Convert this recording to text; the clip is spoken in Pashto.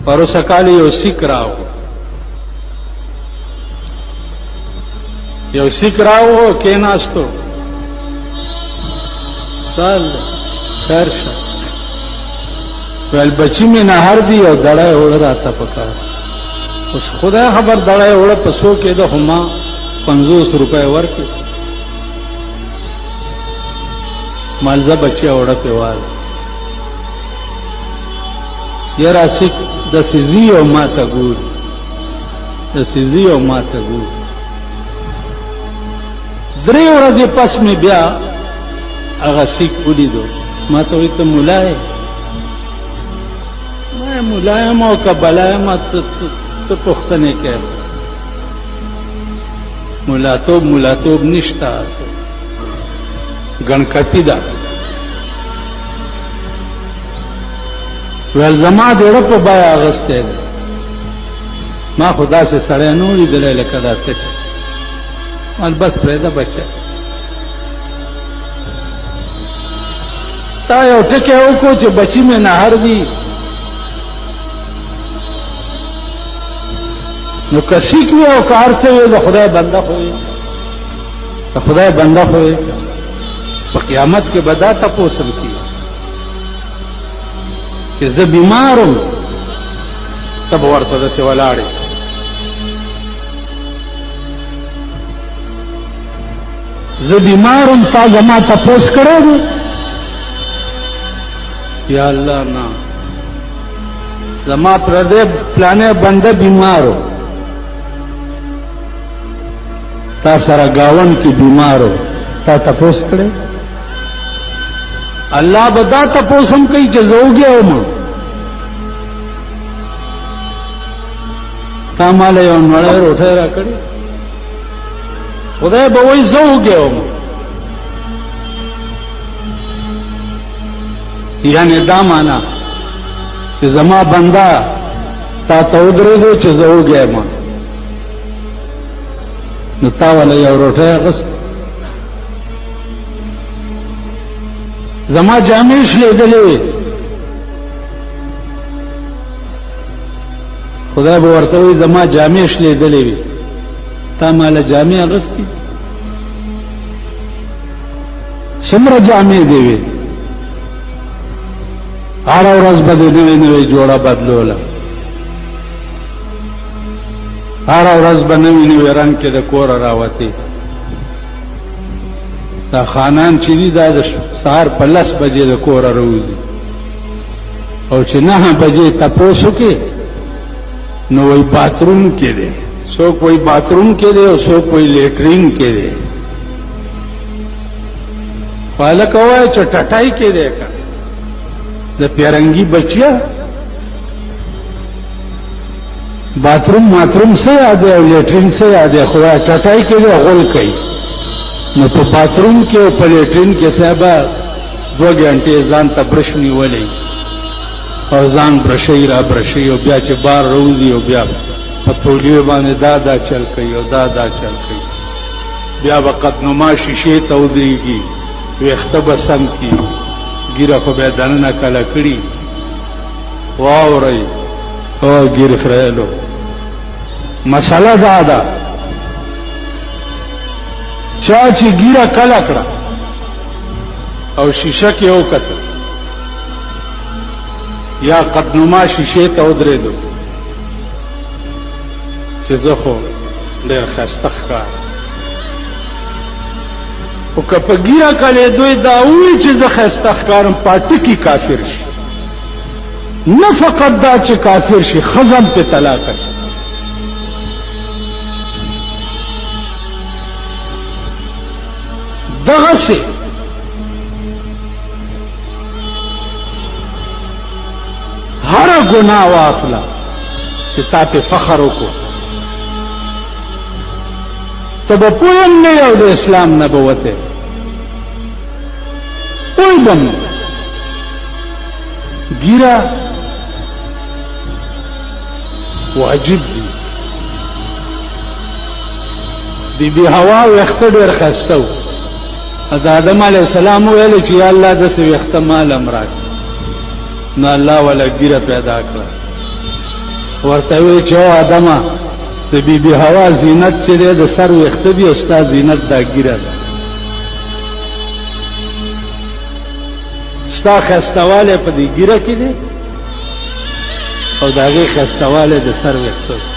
پروسه کال یو سیک راو کېناستو سال خیر شه ویل بچی مې نهر دی او دړی اوړه راته پکار اوس خدای خبر دړی اوړه په څو کېده خو ما 50 روپۍ ورکړې مالزه بچی اوړه پې وال یاره سیک د سیزي او ما ته ګوري درې ورځې پس مې بیا هغه سیک ولیدو ما ته وایي ته ملا یې ما ملا یم او که بلا یم څه پوښتنې کوې ملاتوب نشته ګڼکټي ده ویل زما ډېره په بیه اغوستی دی ما خو داسې سړی نه و لیدلی لکه دا ته چې مال بس پرېږده بچه تا یو ټکی وکړو چې بچی مې نهر دی نو که سیک وي او که هر څه وي د خدای بنده خو یې په قیامت کې به دا تپوس کېږي چې زه بیمارم ته به ورته داسې ولاړې زه بیمارم تا زما تپوس کړی دی یا الله نه زما پردې پلانې بنده بیمارو تا سره گاون کې بیمارو تا تپوس کړی الله به دا تپوس هم کوي چې زه وږی وم تا ماله یو نړۍ روټۍ راکړې خدای به وایي زه وږی وم یعنې دا معنا چې زما بنده تا ته ودرېدو چې زه وږی یم نو تا وله یو روټۍ اخیست زما جامې شلېدلې خدای به ورته وایي زما جامې شلېدلې وي تا ماله جامې اخیستې څومره جامې دې وي هره ورځ به دې نوې جوړه بدلوله هره ورځ به نوې رنګ کې د کوره راوتې دا خانان چې دي دا د سهار په 10 بجې د کوره راوځي او چې 9 بجې تپوس وکړي نو وایي باتروم کې دی څوک وایي باتروم کې دی او څوک وایي لیټرین کې دی خو هلکه وایي چې ټټای کې دی که د پیرنګي بچیا باتروم ماتروم څه یاد دی او لیټرین څه یاد دی خو ټټای کې دی غول کوي نو په باتروم کې او په لیټرین کې صاحبه 2 غنټې ځان ته برش نیولی او ځان برشي را برشي او بیا چې بار روزي او بیا په تولیو باندې دا چل کوي او دا چل کوي بیا به قدنما شیشې ته ودرېږي ویښته به سم کي ګیره خو بیا دننه کله کړي واورئ او ګیر خریلو مسله دا ده چا چې ګیره کله کړه او شیشه کې وکتل یا قدنما شیشې ته ودرېدو چې زه خو ډېر ښایسته ښکار او که په ګیره کلې دوی دا ووایي چې زه ښایسته ښکارم پاټکي کافر شي نه فقط دا چې کافر شي ښځه هم پې طلاقه شي دغسې هره ګناه واخله چې تا پې فخر وکړو ته به پوه هم نه یې او د اسلام نه به وتې پوه به هم ګیره واجب دي بیبي حوا ویښته ډېر ښایسته و د آدم علیه السلام وویل چې یا الله داسې ویښته مال هم راکړه نو الله وله ګیره پیدا کړه ورته وی چې او آدمه د بیبي حوا زینت چې دی د سر ویښته دي او ستا زینت دا ږیره ده ستا ښایستهوالی په دې ږیره کې دی او د هغې ښایستهوالی د سر ویښته